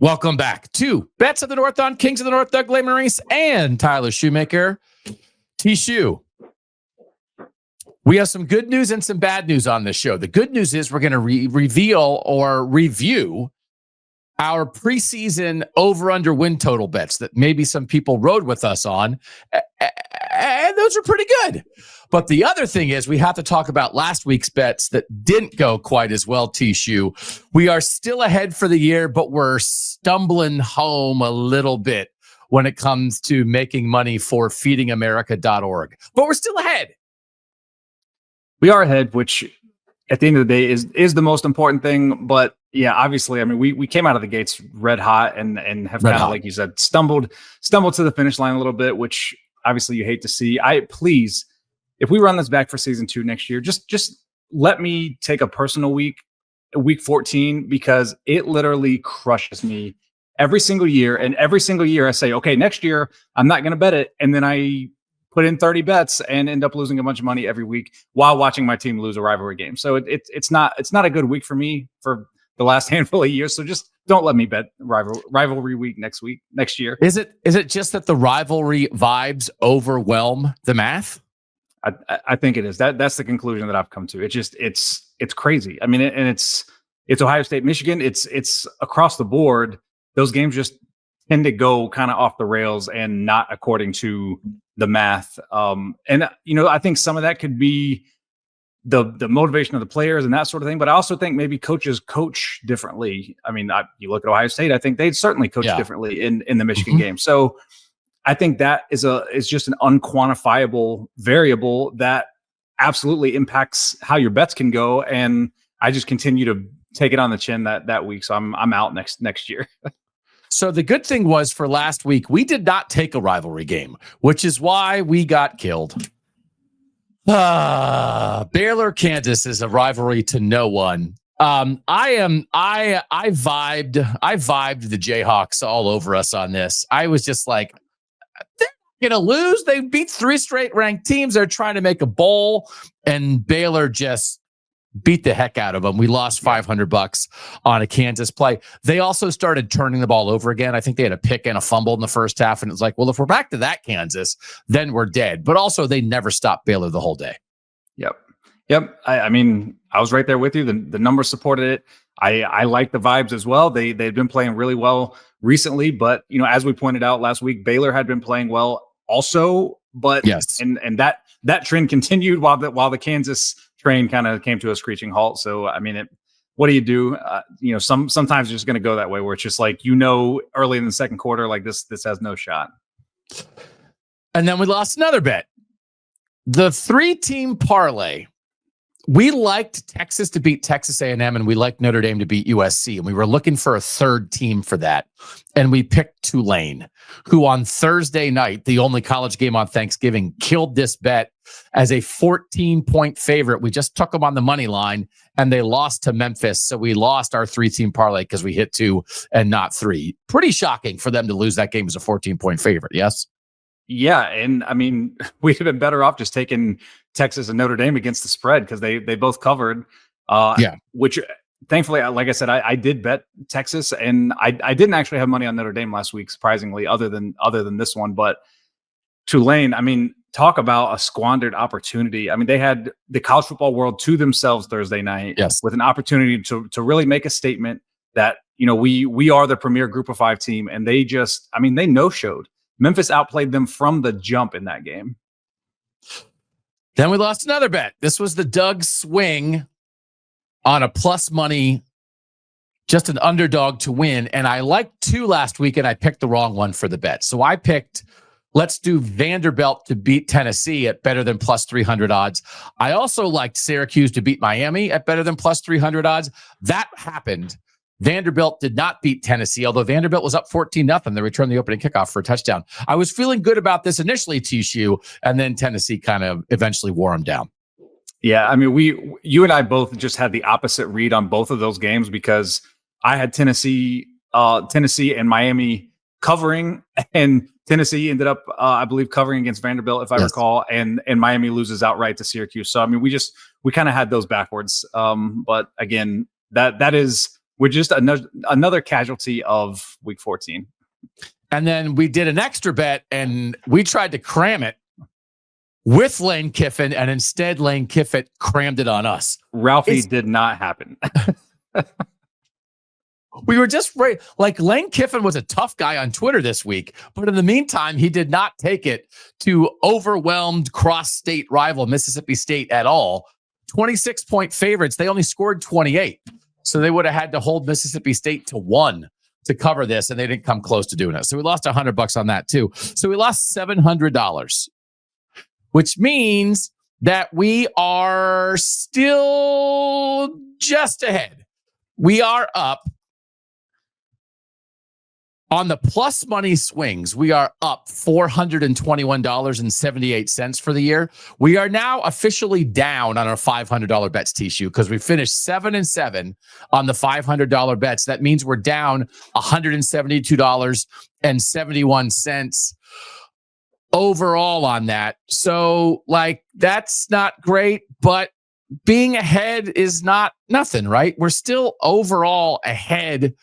Welcome back to Bets of the North on Kings of the North, Doug Lesmerises and Tyler Shoemaker. TShoe. We have some good news and some bad news on this show. The good news is we're going to reveal or review our preseason over-under win total bets that maybe some people rode with us on, and those are pretty good. But the other thing is we have to talk about last week's bets that didn't go quite as well, TShoe. We are still ahead for the year, but we're stumbling home a little bit when it comes to making money for feedingamerica.org. But we're still ahead. We are ahead, which at the end of the day is the most important thing. But yeah, obviously, I mean, we came out of the gates red hot and have kind of, like you said, stumbled to the finish line a little bit, which obviously you hate to see. Please, if we run this back for season 2 next year, just let me take a personal week 14, because it literally crushes me every single year. And every single year I say, okay, next year I'm not going to bet it. And then I put in 30 bets and end up losing a bunch of money every week while watching my team lose a rivalry game. So it's not a good week for me for the last handful of years. So just don't let me bet rivalry week next year. Is it just that the rivalry vibes overwhelm the math? I think it is. That's the conclusion that I've come to. It's crazy. I mean, and it's Ohio State, Michigan. It's across the board. Those games just tend to go kind of off the rails and not according to the math. And I think some of that could be the motivation of the players and that sort of thing. But I also think maybe coaches coach differently. I mean, you look at Ohio State, I think they'd certainly coach differently in the Michigan game. So I think that is just an unquantifiable variable that absolutely impacts how your bets can go. And I just continue to take it on the chin that week. So I'm out next year. So the good thing was for last week, we did not take a rivalry game, which is why we got killed. Baylor, Kansas is a rivalry to no one. I vibed the Jayhawks all over us on this. I was just like, they're going to lose. They beat 3 straight ranked teams. They're trying to make a bowl, and Baylor just beat the heck out of them. We lost $500 on a Kansas play. They also started turning the ball over again. I think they had a pick and a fumble in the first half, and it's like, well, if we're back to that Kansas, then we're dead. But also, they never stopped Baylor the whole day. Yep. I mean, I was right there with you. The numbers supported it. I like the vibes as well. They've been playing really well recently, but as we pointed out last week, Baylor had been playing well also. But yes, and that trend continued while the Kansas train kind of came to a screeching halt. So I mean, what do you do? Sometimes you're just going to go that way, where it's just like early in the second quarter, like this has no shot. And then we lost another bet. The 3-team parlay. We liked Texas to beat Texas A&M, and we liked Notre Dame to beat USC, and we were looking for a third team for that. And we picked Tulane, who on Thursday night, the only college game on Thanksgiving, killed this bet as a 14-point favorite. We just took them on the money line, and they lost to Memphis. So we lost our 3-team parlay because we hit 2 and not 3. Pretty shocking for them to lose that game as a 14-point favorite, yes? Yeah, and I mean, we'd have been better off just taking Texas and Notre Dame against the spread, because they both covered. Which thankfully, like I said, I did bet Texas, and I didn't actually have money on Notre Dame last week, surprisingly, other than this one. But Tulane, I mean, talk about a squandered opportunity. I mean, they had the college football world to themselves Thursday night, with an opportunity to really make a statement that we are the premier Group of 5 team, and they no-showed. Memphis outplayed them from the jump in that game. Then we lost another bet. This was the Doug swing on a plus money, just an underdog to win. And I liked 2 last week, and I picked the wrong one for the bet. So I picked, let's do Vanderbilt to beat Tennessee at better than plus 300 odds. I also liked Syracuse to beat Miami at better than plus 300 odds. That happened. Vanderbilt did not beat Tennessee, although Vanderbilt was up 14-0. They returned the opening kickoff for a touchdown. I was feeling good about this initially, TShoe, and then Tennessee kind of eventually wore them down. Yeah, I mean, you and I both just had the opposite read on both of those games, because I had Tennessee and Miami covering, and Tennessee ended up, I believe, covering against Vanderbilt, if I recall, and Miami loses outright to Syracuse. So I mean, we kind of had those backwards. But again, that is we're just another casualty of week 14. And then we did an extra bet, and we tried to cram it with Lane Kiffin, and instead Lane Kiffin crammed it on us. Ralphie did not happen. We were just right. Like, Lane Kiffin was a tough guy on Twitter this week, but in the meantime, he did not take it to overwhelmed cross-state rival Mississippi State at all. 26-point favorites. They only scored 28. So they would have had to hold Mississippi State to 1 to cover this, and they didn't come close to doing it. So we lost $100 on that too. So we lost $700, which means that we are still just ahead. We are up. On the plus money swings, we are up $421.78 for the year. We are now officially down on our $500 bets, TShoe, because we finished 7-7 on the $500 bets. That means we're down $172.71 overall on that. So, like, that's not great, but being ahead is not nothing, right? We're still overall ahead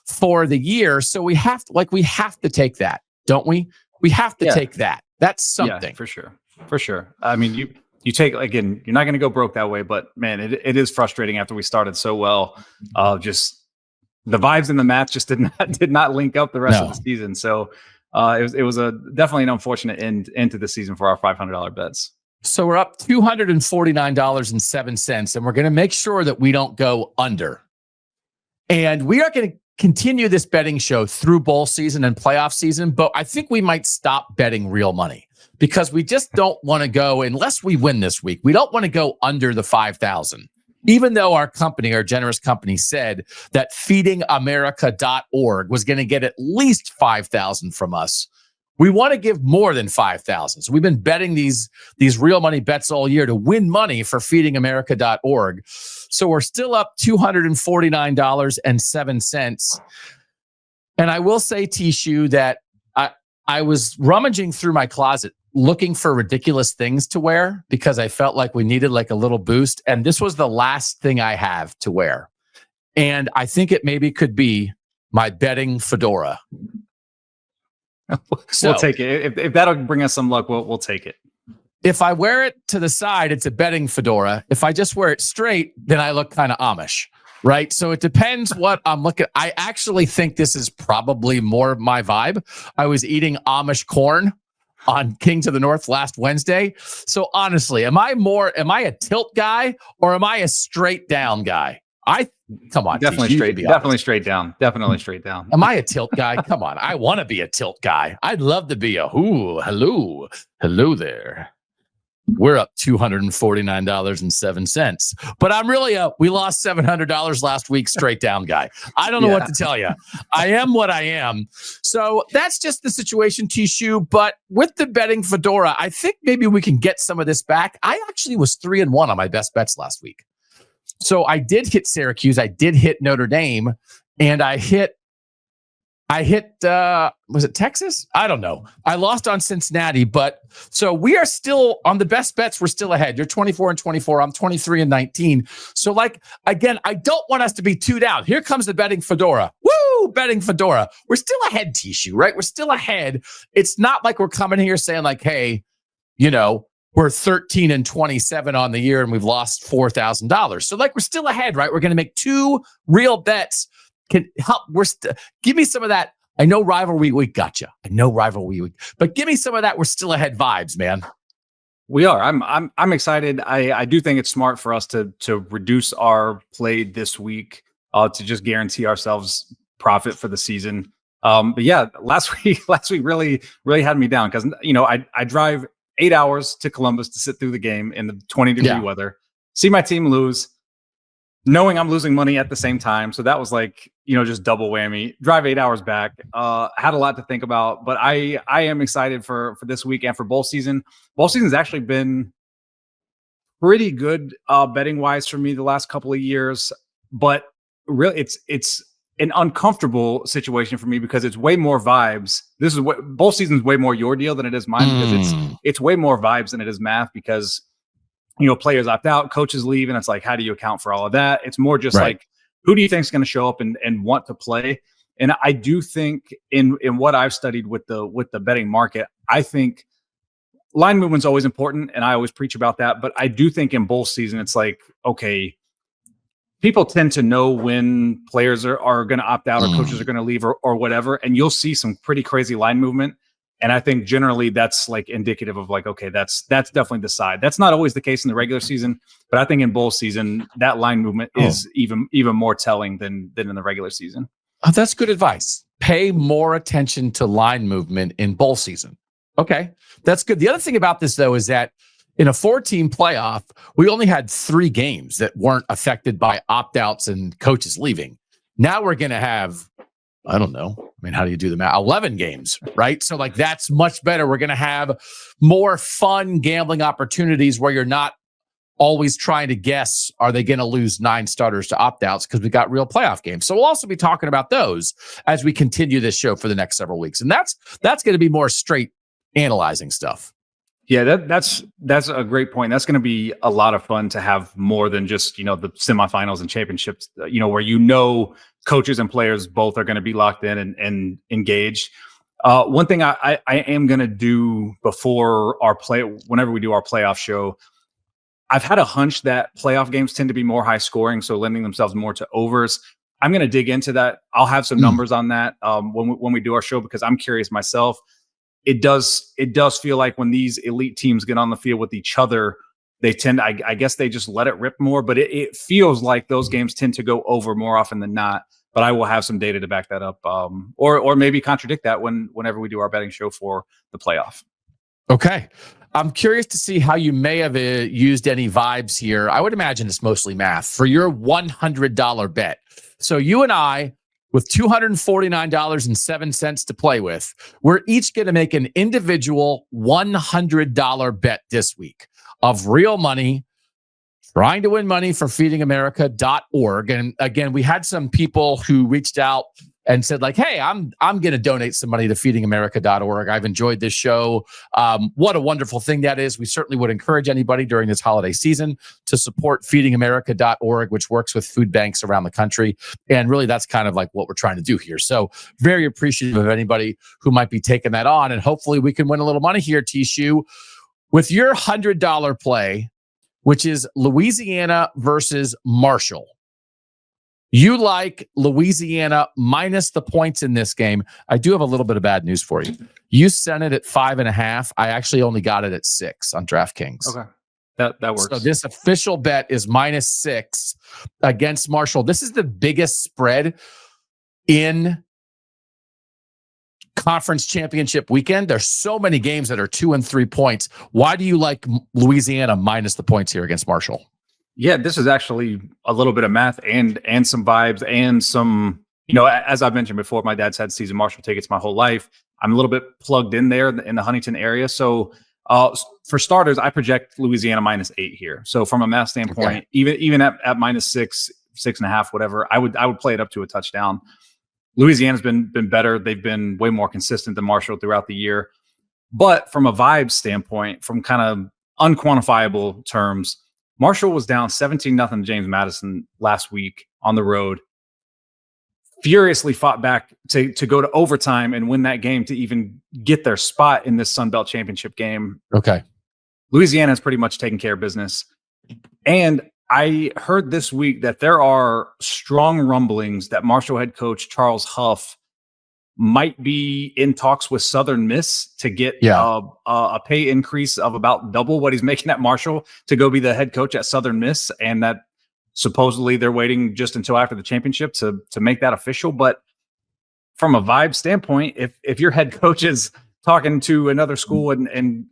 for the year. So we have to take that, don't we? We have to take that. That's something. Yeah, for sure. For sure. I mean, you take, again, you're not going to go broke that way, but man, it is frustrating after we started so well. Just the vibes and the math just did not link up the rest of the season. So it was definitely an unfortunate end to the season for our $500 bets. So we're up $249.07, and we're going to make sure that we don't go under. And we are going to continue this betting show through bowl season and playoff season, but I think we might stop betting real money because we just don't want to go, unless we win this week, we don't want to go under the 5,000. Even though our generous company said that feedingamerica.org was going to get at least 5,000 from us, we want to give more than 5,000. So we've been betting these real money bets all year to win money for feedingamerica.org. So we're still up $249.07. And I will say, TShoe, that I was rummaging through my closet looking for ridiculous things to wear because I felt like we needed like a little boost. And this was the last thing I have to wear. And I think it maybe could be my betting fedora. So, we'll take it. If that'll bring us some luck, we'll take it. If I wear it to the side, it's a betting fedora. If I just wear it straight, then I look kind of Amish, right? So it depends what I'm looking. I actually think this is probably more my vibe. I was eating Amish corn on Kings of the North last Wednesday. So honestly, am I a tilt guy or am I a straight down guy? Come on. Definitely straight down. Am I a tilt guy? Come on. I want to be a tilt guy. I'd love to be hello there. We're up $249.07. But I'm really we lost $700 last week straight down guy. I don't know what to tell you. I am what I am. So that's just the situation, TShoe. But with the betting fedora, I think maybe we can get some of this back. I actually was 3-1 on my best bets last week. So I did hit Syracuse, I did hit Notre Dame, and I hit was it Texas? I don't know. I lost on Cincinnati, but so we are still on the best bets. We're still ahead. You're 24-24. I'm 23-19. So like, again, I don't want us to be too down. Here comes the betting fedora. Woo! Betting fedora. We're still ahead, TShoe, right? We're still ahead. It's not like we're coming here saying like, hey, we're 13-27 on the year and we've lost $4,000. So like, we're still ahead, right? We're going to make 2 real bets. Can help. Give me some of that. I know rivalry week. Gotcha. I know rivalry week, but give me some of that. We're still ahead vibes, man. We are. I'm excited. I do think it's smart for us to reduce our play this week to just guarantee ourselves profit for the season. But yeah, last week really had me down because I drive 8 hours to Columbus to sit through the game in the 20-degree weather, see my team lose, knowing I'm losing money at the same time. So that was like, just double whammy. Drive 8 hours back. Had a lot to think about, but I am excited for this week and for bowl season. Bowl season's actually been pretty good betting wise for me the last couple of years, but really it's an uncomfortable situation for me because it's way more vibes. This is what bowl season's way more your deal than it is mine because it's way more vibes than it is math because players opt out, coaches leave, and it's like, how do you account for all of that? It's more just like who do you think is going to show up and want to play? And I do think in what I've studied with the betting market, I think line movement's always important, and I always preach about that. But I do think in bowl season, it's like, okay, people tend to know when players are going to opt out or coaches are going to leave or whatever, and you'll see some pretty crazy line movement. And I think generally that's like indicative of like, okay, that's definitely the side. That's not always the case in the regular season, but I think in bowl season, that line movement is even more telling than in the regular season. Oh, that's good advice. Pay more attention to line movement in bowl season. Okay, that's good. The other thing about this, though, is that in a 4-team playoff, we only had 3 games that weren't affected by opt-outs and coaches leaving. Now we're going to have, I don't know. I mean, how do you do the math? 11 games, right? So like that's much better. We're going to have more fun gambling opportunities where you're not always trying to guess, are they going to lose 9 starters to opt-outs, because we got real playoff games. So we'll also be talking about those as we continue this show for the next several weeks. And that's going to be more straight analyzing stuff. Yeah, that's a great point. That's going to be a lot of fun to have more than just, the semifinals and championships, where coaches and players both are going to be locked in and engaged. One thing I am going to do before whenever we do our playoff show, I've had a hunch that playoff games tend to be more high scoring, so lending themselves more to overs. I'm going to dig into that. I'll have some numbers on that when we do our show, because I'm curious myself. It does feel like when these elite teams get on the field with each other, they tend, I guess they just let it rip more, but it feels like those games tend to go over more often than not. But I will have some data to back that up, or maybe contradict that whenever we do our betting show for the playoff. Okay. I'm curious to see how you may have used any vibes here. I would imagine it's mostly math for your $100 bet. So you and I, with $249.07 to play with, we're each going to make an individual $100 bet this week of real money, trying to win money for feedingamerica.org. And again, we had some people who reached out and said like, hey, I'm going to donate some money to feedingamerica.org. I've enjoyed this show. What a wonderful thing that is. We certainly would encourage anybody during this holiday season to support feedingamerica.org, which works with food banks around the country. And really, that's kind of like what we're trying to do here. So very appreciative of anybody who might be taking that on. And hopefully we can win a little money here, TShoe, with your $100 play, which is Louisiana versus Marshall. You like Louisiana minus the points in this game. I do have a little bit of bad news for you. You sent it at 5.5. I actually only got it at 6 on DraftKings. Okay. That works. So this official bet is -6 against Marshall. This is the biggest spread in conference championship weekend. There's so many games that are 2 and 3 points. Why do you like Louisiana minus the points here against Marshall? Yeah, this is actually a little bit of math and some vibes and some, as I've mentioned before, my dad's had season Marshall tickets my whole life. I'm a little bit plugged in there in the Huntington area. So for starters, I project Louisiana -8 here. So from a math standpoint, even at -6, 6.5, whatever, I would play it up to a touchdown. Louisiana's been better. They've been way more consistent than Marshall throughout the year. But from a vibe standpoint, from kind of unquantifiable terms, Marshall was down 17-0 to James Madison last week on the road. Furiously fought back to go to overtime and win that game to even get their spot in this Sun Belt Championship game. Okay. Louisiana has pretty much taken care of business. And I heard this week that there are strong rumblings that Marshall head coach Charles Huff might be in talks with Southern Miss to get a pay increase of about double what he's making at Marshall to go be the head coach at Southern Miss. And that supposedly they're waiting just until after the championship to make that official. But from a vibe standpoint, if your head coach is talking to another school and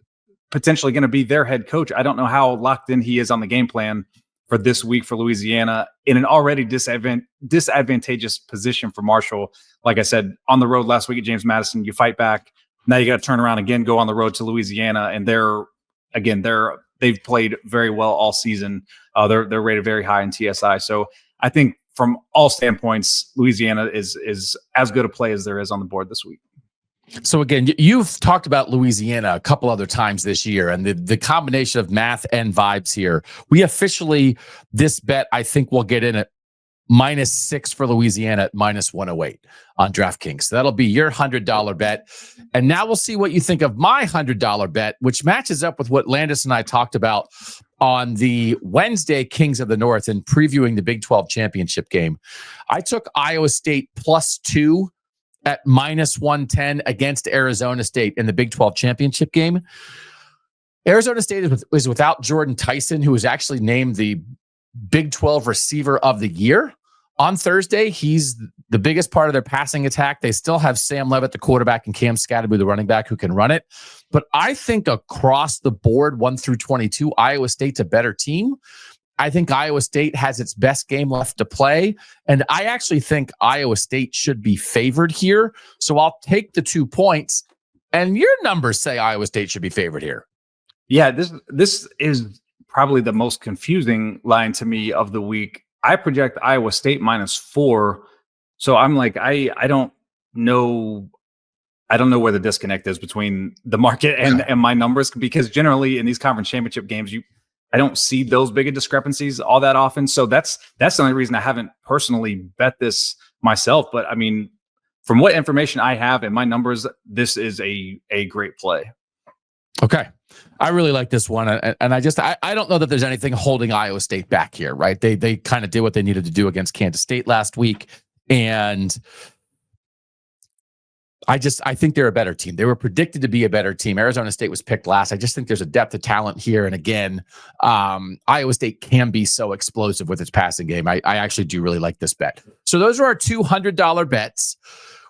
potentially going to be their head coach, I don't know how locked in he is on the game plan for this week for Louisiana in an already disadvantageous position for Marshall. Like I said, on the road last week at James Madison, you fight back. Now you got to turn around again, go on the road to Louisiana, and they've played very well all season. They're rated very high in TSI. So I think from all standpoints, Louisiana is as good a play as there is on the board this week. So again, you've talked about Louisiana a couple other times this year, and the combination of math and vibes here. We officially, this bet, I think we'll get in at -6 for Louisiana at -108 on DraftKings. So that'll be your $100 bet. And now we'll see what you think of my $100 bet, which matches up with what Landis and I talked about on the Wednesday Kings of the North and previewing the Big 12 championship game. I took Iowa State +2 at -110 against Arizona State in the Big 12 championship game. Arizona State is without Jordan Tyson, who was actually named the Big 12 receiver of the year on Thursday. He's the biggest part of their passing attack. They still have Sam Levitt, the quarterback, and Cam Scatterby, the running back, who can run it. But I think across the board, 1 through 22, Iowa State's a better team. I think Iowa State has its best game left to play. And I actually think Iowa State should be favored here. So I'll take the 2 points. And your numbers say Iowa State should be favored here. Yeah, this is probably the most confusing line to me of the week. I project Iowa State -4. So I'm like, I don't know where the disconnect is between the market and my numbers, because generally in these conference championship games, I don't see those big of discrepancies all that often. So that's the only reason I haven't personally bet this myself. But I mean, from what information I have and my numbers, this is a great play. Okay. I really like this one. And I don't know that there's anything holding Iowa State back here, right? They kind of did what they needed to do against Kansas State last week. And I think they're a better team. They were predicted to be a better team. Arizona State was picked last. I just think there's a depth of talent here. And again, Iowa State can be so explosive with its passing game. I actually do really like this bet. So those are our $200 bets.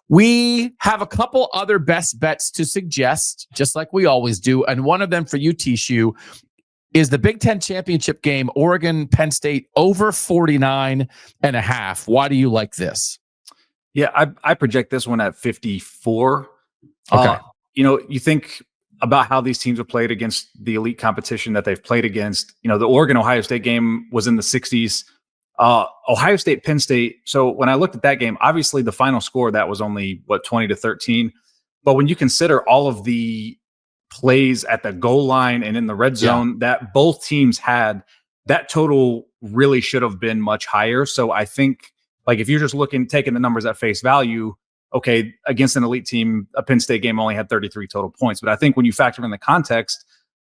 We have a couple other best bets to suggest, just like we always do. And one of them for you, TShoe, is the Big Ten championship game, Oregon, Penn State, over 49.5. Why do you like this? Yeah, I project this one at 54. Okay. You think about how these teams have played against the elite competition that they've played against. The Oregon-Ohio State game was in the 60s. Ohio State, Penn State. So when I looked at that game, obviously the final score, that was only 20-13. But when you consider all of the plays at the goal line and in the red zone that both teams had, that total really should have been much higher. So I think, like, if you're just taking the numbers at face value, okay, against an elite team, a Penn State game only had 33 total points. But I think when you factor in the context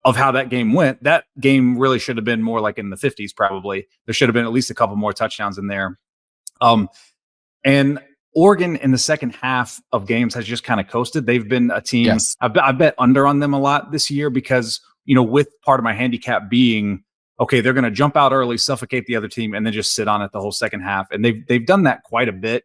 of how that game went, that game really should have been more like in the 50s, probably. There should have been at least a couple more touchdowns in there. And Oregon in the second half of games has just kind of coasted. They've been a team, Yes. I bet under on them a lot this year because, with part of my handicap being, okay, they're going to jump out early, suffocate the other team, and then just sit on it the whole second half. And they've done that quite a bit.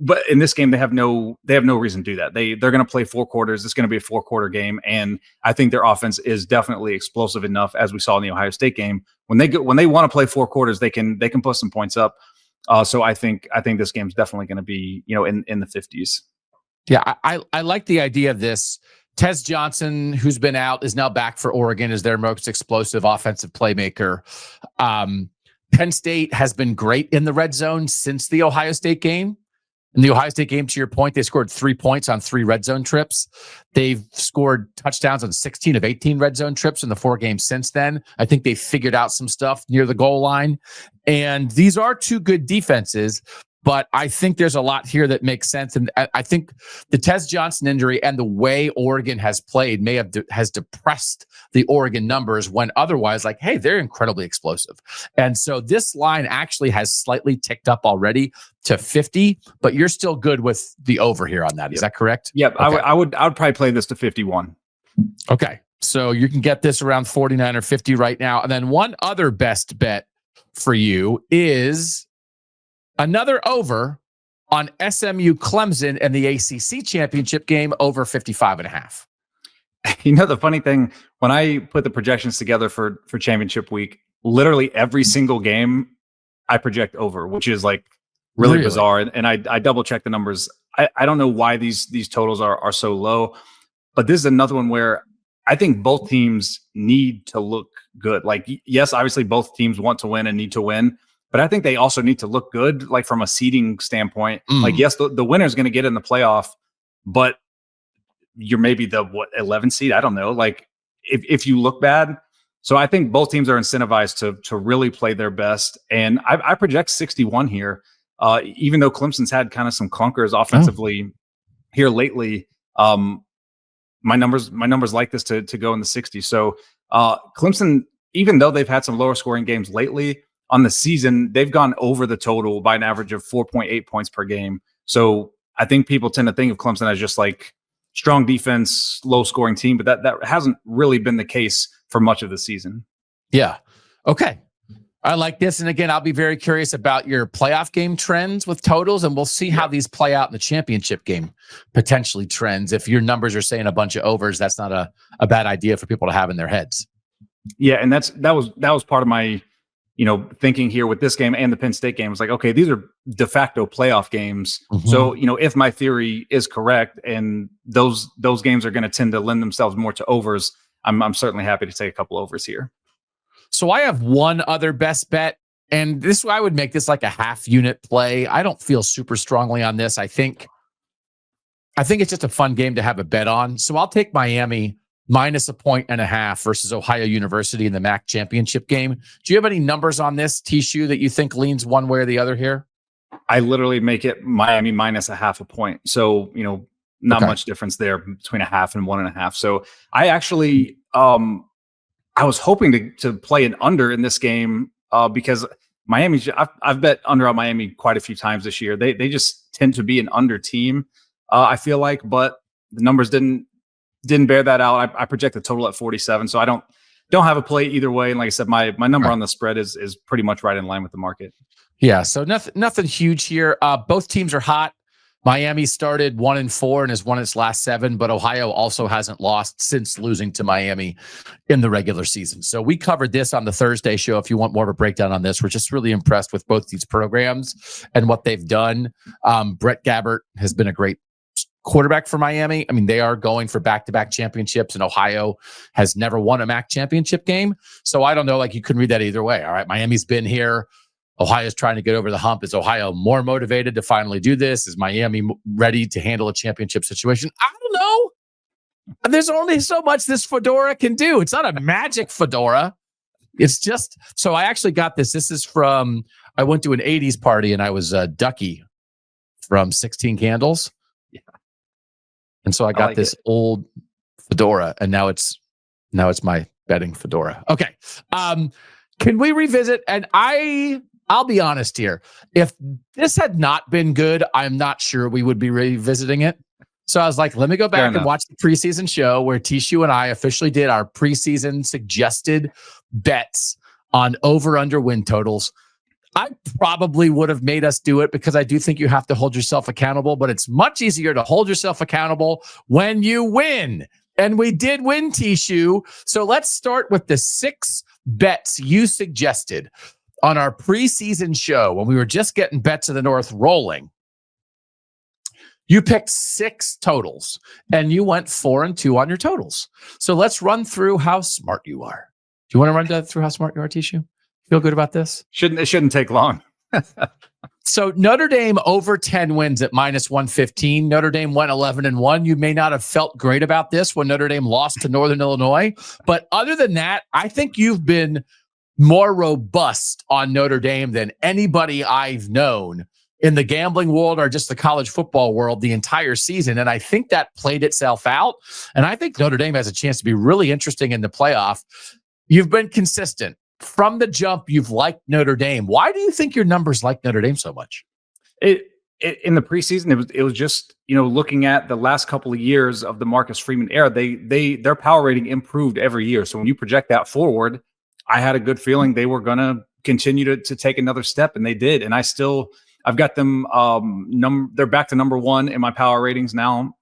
But in this game, they have no reason to do that. They're going to play 4 quarters. It's going to be a 4-quarter game, and I think their offense is definitely explosive enough, as we saw in the Ohio State game. When they want to play 4 quarters, they can put some points up. So I think this game's definitely going to be in the 50s. Yeah, I like the idea of this. Tez Johnson, who's been out, is now back for Oregon as their most explosive offensive playmaker. Penn State has been great in the red zone since the Ohio State game. In the Ohio State game, to your point, they scored 3 points on 3 red zone trips. They've scored touchdowns on 16 of 18 red zone trips in the 4 games since then. I think they figured out some stuff near the goal line. And these are 2 good defenses, but I think there's a lot here that makes sense. And I think the Tez Johnson injury and the way Oregon has played has depressed the Oregon numbers, when otherwise, like, hey, they're incredibly explosive. And so this line actually has slightly ticked up already to 50, but you're still good with the over here on that. Is that correct? Yep. Okay. I would probably play this to 51. Okay. So you can get this around 49 or 50 right now. And then one other best bet for you is another over on SMU Clemson and the ACC championship game, over 55.5. The funny thing, when I put the projections together for championship week, literally every single game I project over, which is like really bizarre. And I double check the numbers. I don't know why these totals are so low, but this is another one where I think both teams need to look good. Like, yes, obviously both teams want to win and need to win, but I think they also need to look good, like from a seeding standpoint. Like, yes, the winner is going to get in the playoff, but you're maybe the 11 seed. I don't know. Like, if you look bad, So I think both teams are incentivized to really play their best. And I project 61 here, even though Clemson's had kind of some clunkers offensively here lately. My numbers like this to go in the 60s. So Clemson, even though they've had some lower scoring games lately on the season, they've gone over the total by an average of 4.8 points per game. So I think people tend to think of Clemson as just like strong defense, low scoring team, but that hasn't really been the case for much of the season. Yeah. Okay. I like this. And again, I'll be very curious about your playoff game trends with totals, and we'll see how these play out in the championship game, potentially trends. If your numbers are saying a bunch of overs, that's not a bad idea for people to have in their heads. Yeah. And that was part of my, thinking here with this game and the Penn State game. Was like, okay, these are de facto playoff games. Mm-hmm. So, if my theory is correct and those games are going to tend to lend themselves more to overs, I'm certainly happy to take a couple overs here. So I have one other best bet, and I would make this like a half unit play. I don't feel super strongly on this. I think it's just a fun game to have a bet on. So I'll take Miami minus 1.5 versus Ohio University in the MAC championship game. Do you have any numbers on this, TShoe, that you think leans one way or the other here? I literally make it Miami minus 0.5 point. So, not much difference there between 0.5 and 1.5. So I actually, I was hoping to play an under in this game because Miami, I've bet under on Miami quite a few times this year. They just tend to be an under team, I feel like, but the numbers didn't bear that out. I project the total at 47, so I don't have a play either way. And like I said, my number on the spread is pretty much right in line with the market. Yeah, so nothing huge here. Both teams are hot. Miami started 1-4 and has won its last 7, but Ohio also hasn't lost since losing to Miami in the regular season. So we covered this on the Thursday show. If you want more of a breakdown on this, we're just really impressed with both these programs and what they've done. Brett Gabbert has been a great quarterback for Miami. I mean, they are going for back-to-back championships, and Ohio has never won a MAC championship game. So I don't know, you could read that either way. All right, Miami's been here. Ohio's trying to get over the hump. Is Ohio more motivated to finally do this? Is Miami ready to handle a championship situation? I don't know. There's only so much this fedora can do. It's not a magic fedora. It's just, so I actually got this. This is from, I went to an 80s party and I was Ducky from 16 Candles. Yeah. And so I got this old fedora, and now it's my betting fedora. Okay. Can we revisit? And I'll be honest here. If this had not been good, I'm not sure we would be revisiting it. So I was like, let me go back and watch the preseason show where TShoe and I officially did our preseason suggested bets on over-under win totals. I probably would have made us do it because I do think you have to hold yourself accountable, but it's much easier to hold yourself accountable when you win. And we did win, TShoe. So let's start with the 6 bets you suggested on our preseason show when we were just getting Bets of the North rolling. You picked 6 totals and you went 4-2 on your totals. So let's run through how smart you are. Do you want to run through how smart you are, TShoe? Feel good about this? It shouldn't take long. So Notre Dame over 10 wins at minus 115. Notre Dame went 11-1. You may not have felt great about this when Notre Dame lost to Northern Illinois. But other than that, I think you've been more robust on Notre Dame than anybody I've known in the gambling world or just the college football world the entire season. And I think that played itself out. And I think Notre Dame has a chance to be really interesting in the playoff. You've been consistent. From the jump, you've liked Notre Dame. Why do you think your numbers like Notre Dame so much? In the preseason, it was just, looking at the last couple of years of the Marcus Freeman era, their power rating improved every year. So when you project that forward, I had a good feeling they were going to continue to take another step, and they did. And I've got them, they're back to number 1 in my power ratings now,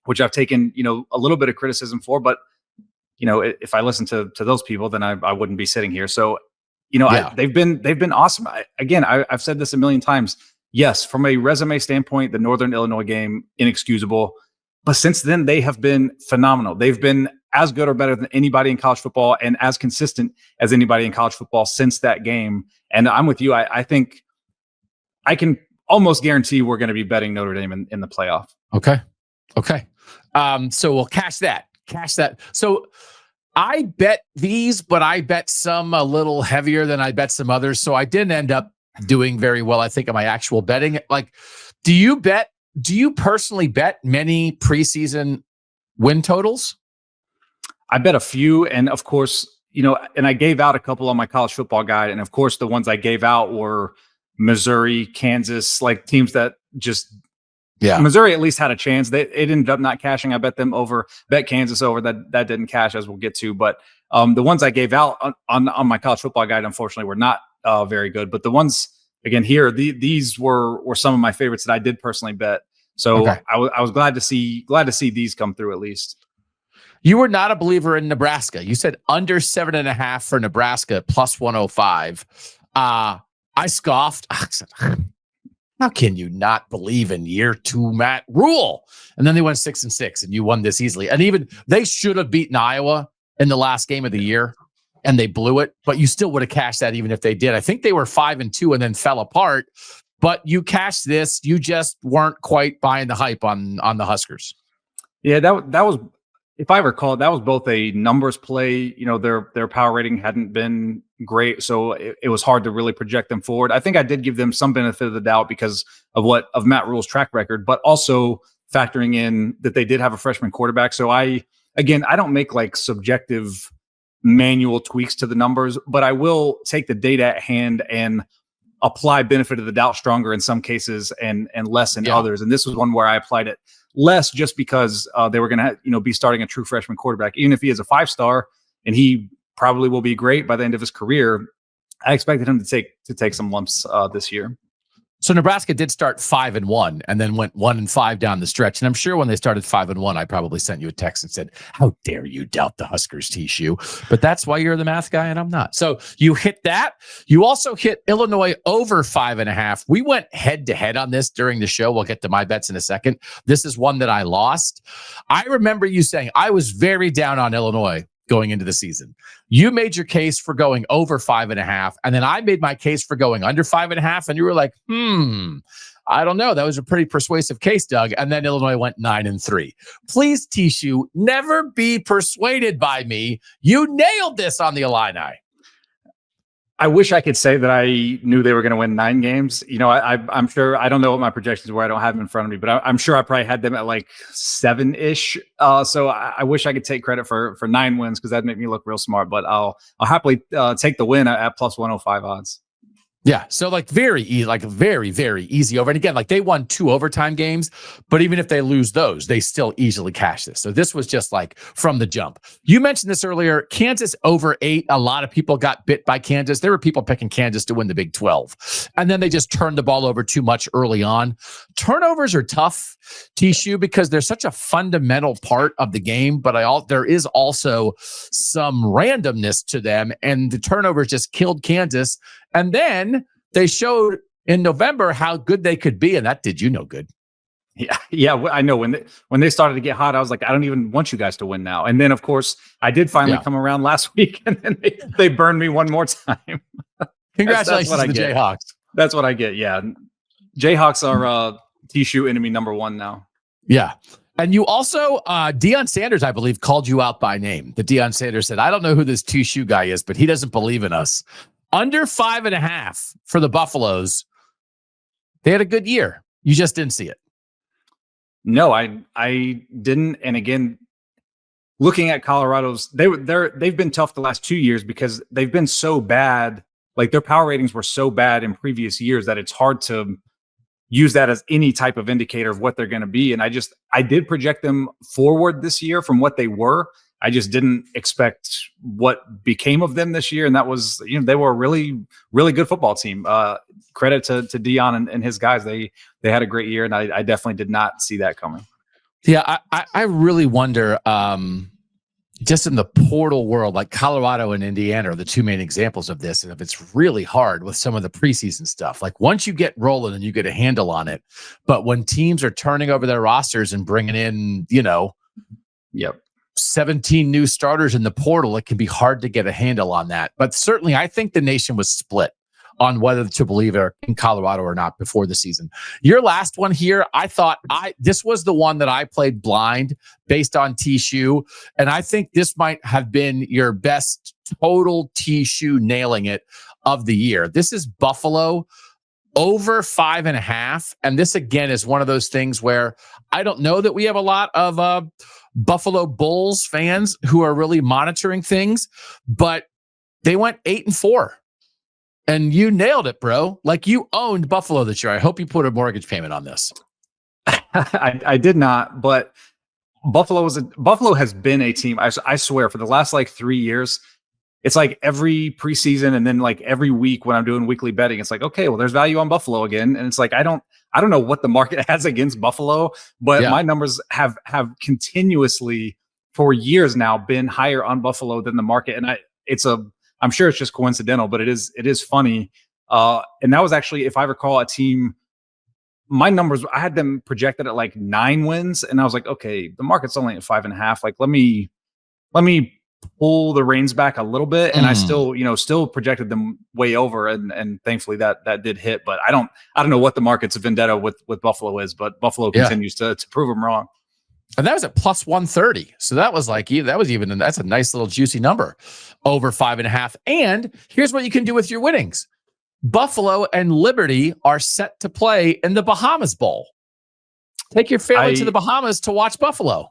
which I've taken, a little bit of criticism for, but if I listen to those people, then I wouldn't be sitting here. So, they've been awesome. I've said this a million times. Yes, from a resume standpoint, the Northern Illinois game, inexcusable. But since then, they have been phenomenal. They've been as good or better than anybody in college football and as consistent as anybody in college football since that game. And I'm with you. I think I can almost guarantee we're going to be betting Notre Dame in the playoff. Okay. So we'll cash that. So I bet these, but I bet some a little heavier than I bet some others. So I didn't end up doing very well, I think, on my actual betting. Like, do you personally bet many preseason win totals? I bet a few. And of course, and I gave out a couple on my college football guide. And of course, the ones I gave out were Missouri, Kansas, like teams that just, Missouri at least had a chance. It ended up not cashing. I bet Kansas over. That didn't cash, as we'll get to. But the ones I gave out on my college football guide, unfortunately, were not very good. But the ones, again, here, these were some of my favorites that I did personally bet. So okay. I was glad to see these come through at least. You were not a believer in Nebraska. You said under 7.5 for Nebraska plus 105. I scoffed. I said, how can you not believe in year 2 Matt Rule? And then they went 6-6 and you won this easily. And even they should have beaten Iowa in the last game of the year and they blew it, but you still would have cashed that even if they did. I think they were 5-2 and then fell apart, but you cashed this. You just weren't quite buying the hype on the Huskers. Yeah, that was, if I recall, that was both a numbers play. Their power rating hadn't been great, so it was hard to really project them forward. I think I did give them some benefit of the doubt because of Matt Rule's track record, but also factoring in that they did have a freshman quarterback. So I don't make like subjective manual tweaks to the numbers, but I will take the data at hand and apply benefit of the doubt stronger in some cases and less in others. And this was one where I applied it less just because they were going to be starting a true freshman quarterback. Even if he is a 5-star and he probably will be great by the end of his career, I expected him to take some lumps this year. So Nebraska did start 5-1 and then went 1-5 down the stretch. And I'm sure when they started 5-1, I probably sent you a text and said, how dare you doubt the Huskers, TShoe? But that's why you're the math guy and I'm not. So you hit that. You also hit Illinois over 5.5. We went head to head on this during the show. We'll get to my bets in a second. This is one that I lost. I remember you saying I was very down on Illinois going into the season. You made your case for going over 5.5, and then I made my case for going under 5.5, and you were like, I don't know. That was a pretty persuasive case, Doug. And then Illinois went 9-3. Please, TShoe, never be persuaded by me. You nailed this on the Illini. I wish I could say that I knew they were going to win 9 games. I'm sure, I don't know what my projections were. I don't have them in front of me, but I'm sure I probably had them at like 7-ish. So I wish I could take credit for 9 wins because that'd make me look real smart, but I'll happily take the win at plus 105 odds. Yeah. So like very easy, like very, very easy over. And again, like they won 2 overtime games, but even if they lose those, they still easily cash this. So this was just like from the jump. You mentioned this earlier, Kansas over 8. A lot of people got bit by Kansas. There were people picking Kansas to win the Big 12. And then they just turned the ball over too much early on. Turnovers are tough, TShoe, because they're such a fundamental part of the game, but there is also some randomness to them. And the turnovers just killed Kansas. And then they showed in November how good they could be, and that did you no good. Yeah, I know. When they started to get hot, I was like, I don't even want you guys to win now. And then, of course, I did finally come around last week, and then they burned me one more time. Congratulations to the Jayhawks. That's what I get. Yeah, Jayhawks are TShoe enemy number 1 now. Yeah. And you also, Deion Sanders, I believe, called you out by name. The Deion Sanders said, I don't know who this TShoe guy is, but he doesn't believe in us. Under 5.5 for the Buffaloes. They had a good year. You just didn't see it. No, I didn't. And again, looking at Colorado's, they've been tough the last 2 years because they've been so bad. Like their power ratings were so bad in previous years that it's hard to use that as any type of indicator of what they're going to be. And I did project them forward this year from what they were. I just didn't expect what became of them this year. And that was, they were a really, really good football team. Credit to Deion and his guys. They had a great year, and I definitely did not see that coming. Yeah, I really wonder, just in the portal world, like Colorado and Indiana are the 2 main examples of this. And if it's really hard with some of the preseason stuff, like once you get rolling and you get a handle on it, but when teams are turning over their rosters and bringing in, 17 new starters in the portal, it can be hard to get a handle on that. But certainly, I think the nation was split on whether to believe it in Colorado or not before the season. Your last one here, I thought this was the one that I played blind based on TShoe, and I think this might have been your best total TShoe nailing it of the year. This is Buffalo over 5.5. And this again is one of those things where I don't know that we have a lot of Buffalo Bulls fans who are really monitoring things, but they went 8-4. And you nailed it, bro. Like, you owned Buffalo this year. I hope you put a mortgage payment on this. I did not, but Buffalo has been a team. I swear, for the last like 3 years, it's like every preseason and then like every week when I'm doing weekly betting, it's like, okay, well, there's value on Buffalo again. And it's like, I don't know what the market has against Buffalo, but my numbers have continuously for years now been higher on Buffalo than the market. And I'm sure it's just coincidental, but it is funny. And that was actually, if I recall, a team, my numbers, I had them projected at like 9 wins. And I was like, okay, the market's only at 5.5. Like, let me pull the reins back a little bit. And I still projected them way over. And thankfully that did hit, but I don't know what the market's vendetta with Buffalo is, but Buffalo continues to prove them wrong. And that was at plus 130. So that was like, that's a nice little juicy number, over 5.5. And here's what you can do with your winnings. Buffalo and Liberty are set to play in the Bahamas Bowl. Take your family to the Bahamas to watch Buffalo.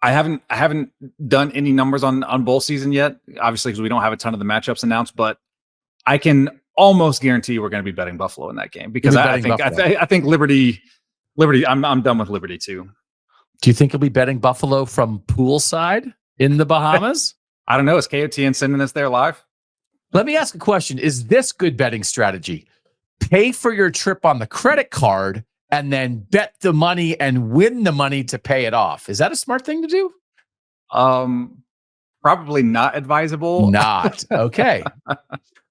I haven't done any numbers on bowl season yet, obviously, because we don't have a ton of the matchups announced, but I can almost guarantee we're going to be betting Buffalo in that game, because I think Liberty, I'm done with Liberty too. Do you think you'll be betting Buffalo from poolside in the Bahamas? I don't know. Is KOTN sending us there live? Let me ask a question. Is this good betting strategy? Pay for your trip on the credit card and then bet the money and win the money to pay it off. Is that a smart thing to do? Probably not advisable. Not. Okay.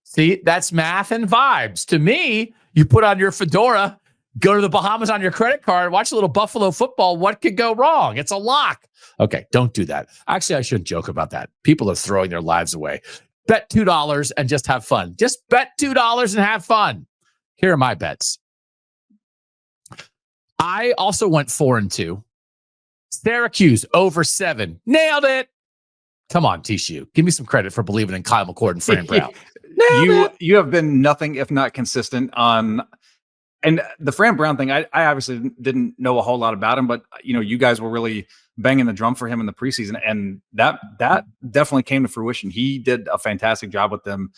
See, that's math and vibes. To me, you put on your fedora, go to the Bahamas on your credit card, watch a little Buffalo football. What could go wrong? It's a lock. Okay, don't do that. Actually, I shouldn't joke about that. People are throwing their lives away. Bet $2 and just have fun. Just bet $2 and have fun. Here are my bets. I also went 4-2. Syracuse over 7. Nailed it. Come on, TShoe. Give me some credit for believing in Kyle McCord and Fran Brown. You have been nothing if not consistent on, and the Fran Brown thing. I obviously didn't know a whole lot about him, but you guys were really banging the drum for him in the preseason, and that definitely came to fruition. He did a fantastic job with them.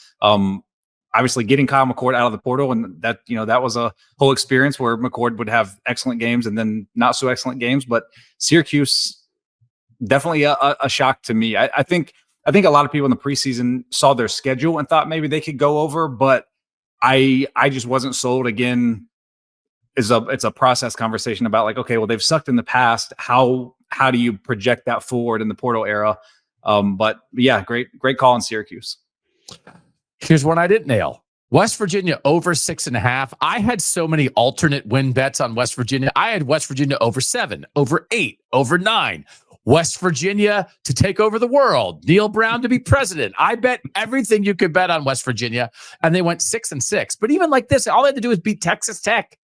Obviously getting Kyle McCord out of the portal, and that was a whole experience where McCord would have excellent games and then not so excellent games. But Syracuse, definitely a shock to me. I think a lot of people in the preseason saw their schedule and thought maybe they could go over, but I just wasn't sold. Again, it's a process conversation about like, okay, well, they've sucked in the past. How do you project that forward in the portal era? But yeah, great call on Syracuse. Here's one I didn't nail. West Virginia over 6.5. I had so many alternate win bets on West Virginia. I had West Virginia over 7, over 8, over 9. West Virginia to take over the world. Neil Brown to be president. I bet everything you could bet on West Virginia, and they went 6-6. But even like this, all they had to do was beat Texas Tech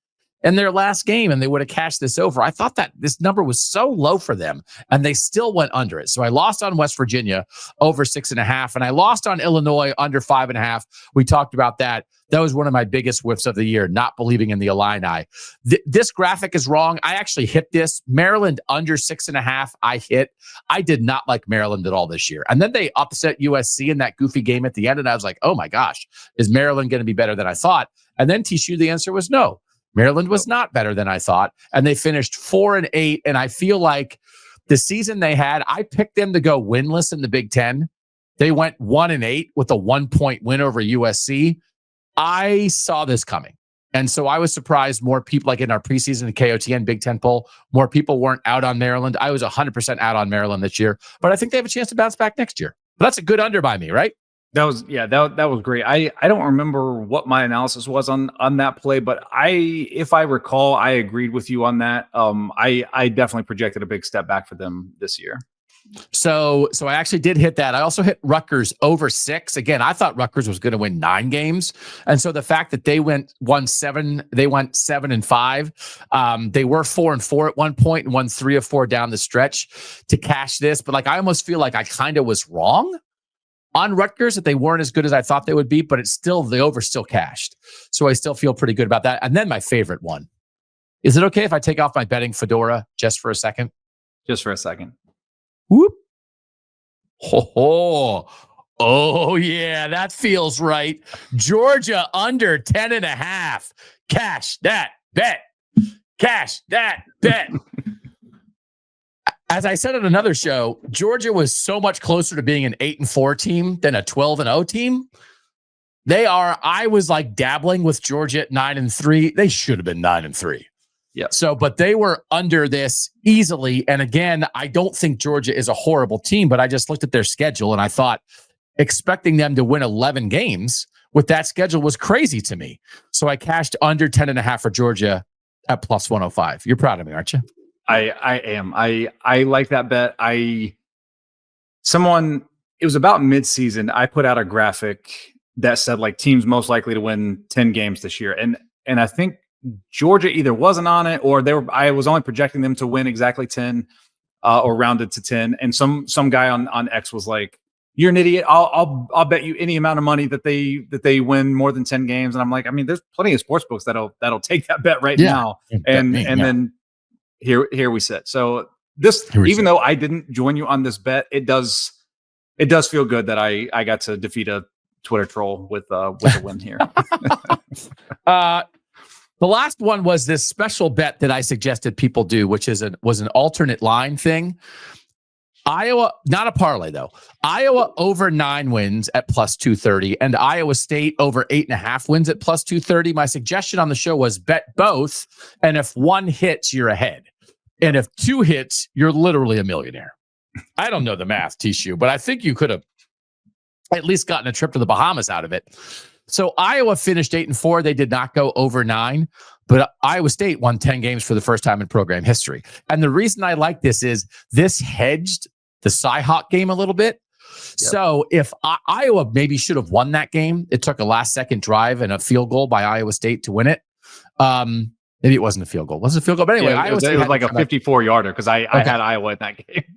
in their last game, and they would have cashed this over. I thought that this number was so low for them, and they still went under it. So I lost on West Virginia over 6.5, and I lost on Illinois under 5.5. We talked about that. That was one of my biggest whiffs of the year, not believing in the Illini. This graphic is wrong. I actually hit this. Maryland under 6.5, I hit. I did not like Maryland at all this year. And then they upset USC in that goofy game at the end, and I was like, oh my gosh, is Maryland going to be better than I thought? And then TShoe, the answer was no. Maryland was not better than I thought, and they finished 4-8. And I feel like the season they had, I picked them to go winless in the Big Ten. They went 1-8 with a 1-point win over USC. I saw this coming, and so I was surprised more people, like in our preseason KOTN Big Ten poll, more people weren't out on Maryland. I was 100% out on Maryland this year, but I think they have a chance to bounce back next year. But that's a good under by me, right? That was great. I don't remember what my analysis was on that play, but if I recall, I agreed with you on that. I definitely projected a big step back for them this year. So I actually did hit that. I also hit Rutgers over 6. Again, I thought Rutgers was going to win 9 games. And so the fact that they went 7-5. They were 4-4 at one point and won 3 of 4 down the stretch to cash this. But like, I almost feel like I kind of was wrong on Rutgers, that they weren't as good as I thought they would be, but the over still cashed. So I still feel pretty good about that. And then my favorite one. Is it okay if I take off my betting fedora just for a second? Just for a second. Whoop. Oh, yeah, that feels right. Georgia under 10.5. Cash that bet. Cash that bet. As I said on another show, Georgia was so much closer to being an 8-4 team than a 12-0 team. I was like dabbling with Georgia at 9-3. They should have been 9-3. Yeah. So, but they were under this easily. And again, I don't think Georgia is a horrible team, but I just looked at their schedule and I thought expecting them to win 11 games with that schedule was crazy to me. So I cashed under 10.5 for Georgia at plus 105. You're proud of me, aren't you? I am. I like that bet. It was about mid-season. I put out a graphic that said like teams most likely to win 10 games this year. And I think Georgia either wasn't on it or I was only projecting them to win exactly 10 or rounded to 10. And some guy on X was like, "You're an idiot. I'll bet you any amount of money that they win more than 10 games." And I'm like, I mean, there's plenty of sports books that'll take that bet right now. And then here we sit. So though I didn't join you on this bet, it does feel good that I got to defeat a Twitter troll with a win here. The last one was this special bet that I suggested people do, which was an alternate line thing. Iowa, not a parlay though. Iowa over 9 wins at plus 230 and Iowa State over 8.5 wins at plus 230. My suggestion on the show was bet both. And if one hits, you're ahead. And if 2 hits, you're literally a millionaire. I don't know the math, TShoe, but I think you could have at least gotten a trip to the Bahamas out of it. So Iowa finished 8-4. They did not go over 9, but Iowa State won 10 games for the first time in program history. And the reason I like this is this hedged the Cy-Hawk game a little bit. Yep. So if Iowa maybe should have won that game, it took a last-second drive and a field goal by Iowa State to win it. Maybe it wasn't a field goal. Was it a field goal? But anyway, it was like a 54-yarder because I had Iowa in that game.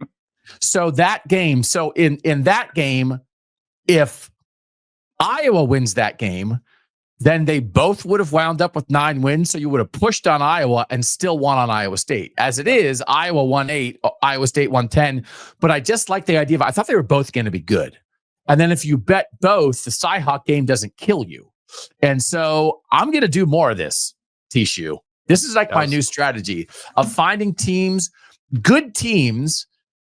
So that game, in that game, if Iowa wins that game, then they both would have wound up with 9 wins. So you would have pushed on Iowa and still won on Iowa State. As it is, Iowa won 8, Iowa State won 10. But I just like the idea of, I thought they were both going to be good. And then if you bet both, the Cy-Hawk game doesn't kill you. And so I'm going to do more of this, TShoe. This is like my new strategy of finding teams, good teams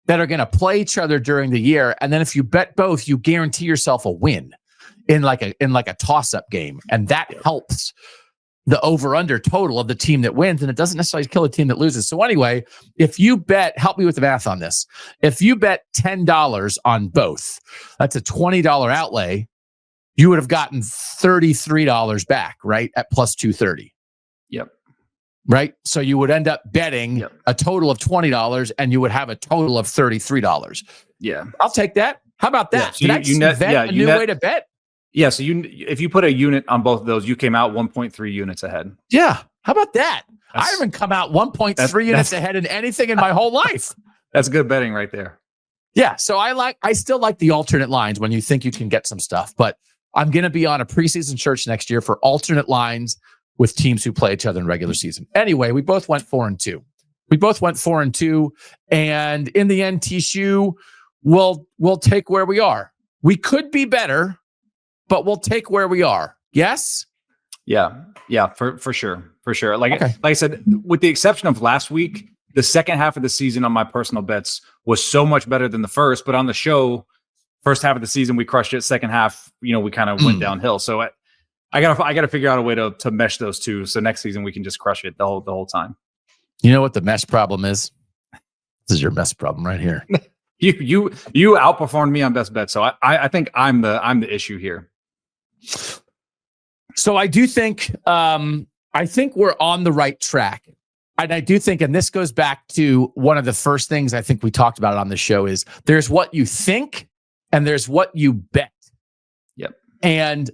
that are going to play each other during the year. And then if you bet both, you guarantee yourself a win in like a toss-up game. And that helps the over-under total of the team that wins. And it doesn't necessarily kill a team that loses. So anyway, if you bet, help me with the math on this. If you bet $10 on both, that's a $20 outlay. You would have gotten $33 back, right? At plus 230. Yep. Right? So you would end up betting a total of $20 and you would have a total of $33. Yeah. I'll take that. How about that? Yeah, so Did I invent a new way to bet? Yeah. So if you put a unit on both of those, you came out 1.3 units ahead. Yeah. How about that? I haven't come out 1.3 units ahead in anything in my whole life. That's good betting right there. Yeah. So I still like the alternate lines when you think you can get some stuff, but I'm going to be on a preseason search next year for alternate lines with teams who play each other in regular season. Anyway, we both went 4-2. And in the end, TShoe we'll take where we are. We could be better, but we'll take where we are. Yes? Yeah, for sure. Like I said, with the exception of last week, the second half of the season on my personal bets was so much better than the first. But on the show, first half of the season, we crushed it. Second half, we kind of went downhill. So I gotta figure out a way to mesh those two. So next season we can just crush it the whole time. You know what the mesh problem is? This is your mesh problem right here. You outperformed me on best bet. So I think I'm the issue here. So I do think I think we're on the right track. And I do think, and this goes back to one of the first things I think we talked about on the show, is there's what you think and there's what you bet. Yep. And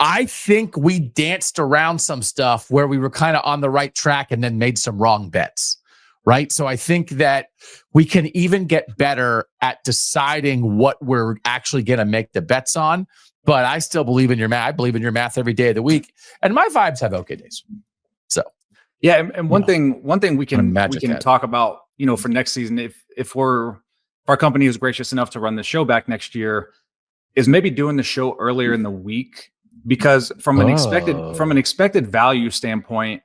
I think we danced around some stuff where we were kind of on the right track and then made some wrong bets. Right. So I think that we can even get better at deciding what we're actually going to make the bets on. But I still believe in your math. I believe in your math every day of the week. And my vibes have okay days. So yeah, and one thing we can talk about, for next season, if our company is gracious enough to run the show back next year, is maybe doing the show earlier in the week, because from an expected value standpoint,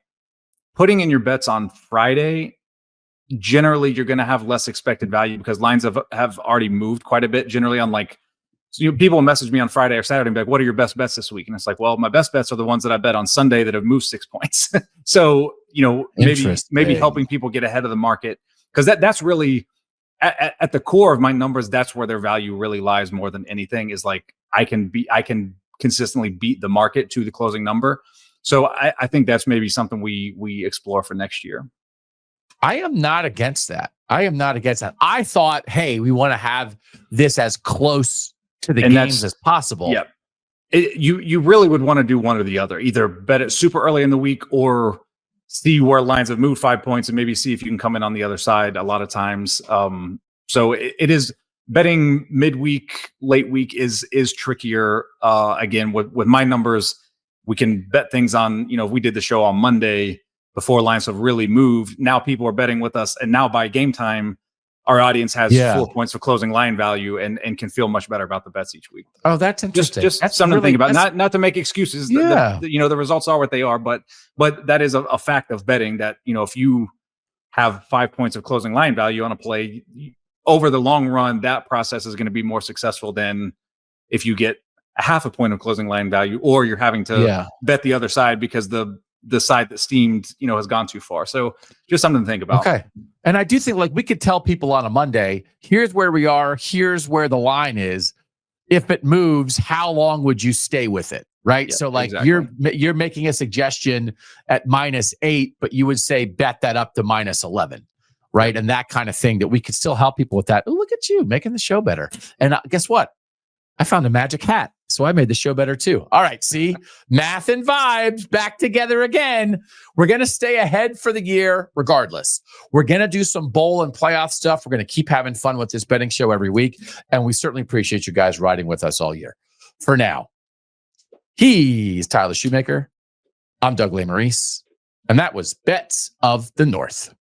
putting in your bets on Friday, generally you're going to have less expected value because lines have already moved quite a bit. Generally, on people message me on Friday or Saturday and be like, "What are your best bets this week?" And it's like, well, my best bets are the ones that I bet on Sunday that have moved 6 points. So maybe helping people get ahead of the market, because that's really at the core of my numbers. That's where their value really lies more than anything. Is like I can consistently beat the market to the closing number. So I think that's maybe something we explore for next year. I am not against that. I thought, hey, we want to have this as close to the games as possible. Yeah. You really would want to do one or the other. Either bet it super early in the week or see where lines have moved 5 points and maybe see if you can come in on the other side a lot of times. So it is betting midweek, late week is trickier. Again, with my numbers, we can bet things on, if we did the show on Monday before lines have really moved, now people are betting with us. And now by game time, our audience has 4 points of closing line value and can feel much better about the bets each week. Oh, that's interesting. Just that's something to think about. Not to make excuses. Yeah. The results are what they are, but that is a fact of betting that, if you have 5 points of closing line value on a play, over the long run, that process is going to be more successful than if you get a half a point of closing line value, or you're having to bet the other side because the side that steamed, has gone too far. So just something to think about. Okay. And I do think we could tell people on a Monday, here's where we are. Here's where the line is. If it moves, how long would you stay with it? Right. Yep, so exactly. You're making a suggestion at -8, but you would say, bet that up to -11. Right. And that kind of thing, that we could still help people with that. Oh, look at you making the show better. And guess what? I found a magic hat. So I made the show better too. All right. See, math and vibes back together again. We're going to stay ahead for the year regardless. We're going to do some bowl and playoff stuff. We're going to keep having fun with this betting show every week. And we certainly appreciate you guys riding with us all year. For now, he's Tyler Shoemaker. I'm Doug Lesmerises. And that was Bets of the North.